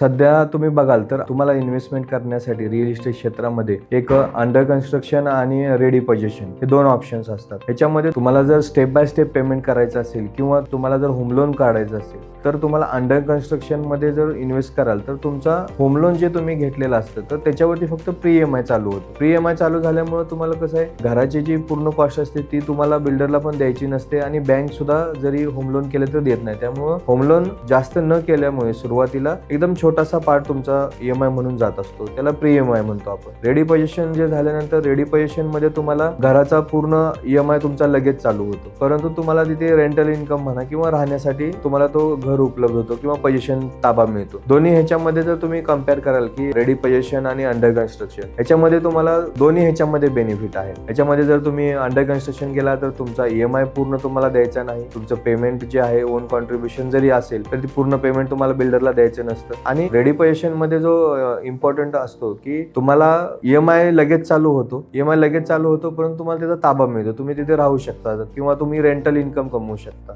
सध्या तुम्ही बघाल तर तुम्हाला इन्व्हेस्टमेंट करण्यासाठी रिअल इस्टेट क्षेत्रामध्ये एक अंडर कन्स्ट्रक्शन आणि रेडी पोझिशन हे दोन ऑप्शन्स असतात. ह्याच्यामध्ये तुम्हाला जर स्टेप बाय स्टेप पेमेंट करायचं असेल किंवा तुम्हाला जर होम लोन काढायचं असेल तर तुम्हाला अंडर कन्स्ट्रक्शन मध्ये जर इन्व्हेस्ट कराल तर तुमचा होम लोन जे तुम्ही घेतलेलं असतं तर त्याच्यावरती फक्त प्री EMI चालू होतं. प्री EMI चालू झाल्यामुळे तुम्हाला कसं आहे, घराची जी पूर्ण कॉस्ट असते ती तुम्हाला बिल्डरला पण द्यायची नसते आणि बँक सुद्धा जरी होम लोन केलं तर देत नाही. त्यामुळे होम लोन जास्त न केल्यामुळे सुरुवातीला एकदम छोटासा पार्ट तुमचा EMI म्हणून जात असतो, त्याला प्री EMI म्हणतो आपण. रेडी पोझिशन जे झाल्यानंतर रेडी पोझिशन मध्ये तुम्हाला घराचा पूर्ण EMI तुमचा लगेच चालू होतो, परंतु तुम्हाला तिथे रेंटल इन्कम म्हणा किंवा राहण्यासाठी तुम्हाला तो घर उपलब्ध होतो किंवा पोझिशन ताबा मिळतो. दोन्ही ह्याच्यामध्ये जर तुम्ही कम्पेअर कराल की रेडी पोझिशन आणि अंडर कन्स्ट्रक्शन, ह्याच्यामध्ये तुम्हाला दोन्ही ह्याच्यामध्ये बेनिफिट आहे. ह्याच्यामध्ये जर तुम्ही अंडर कन्स्ट्रक्शन केला तर तुमचा EMI पूर्ण तुम्हाला द्यायचा नाही. तुमचं पेमेंट जे आहे ओन कॉन्ट्रीब्युशन जरी असेल तर ती पूर्ण पेमेंट तुम्हाला बिल्डरला द्यायचं नसतं. आणि रेडी पोझिशन मध्ये जो इम्पॉर्टंट असतो की तुम्हाला EMI लगेच चालू होतो, परंतु तुम्हाला त्याचा ताबा मिळतो, तुम्ही तिथे राहू शकता किंवा तुम्ही रेंटल इन्कम कमवू शकता.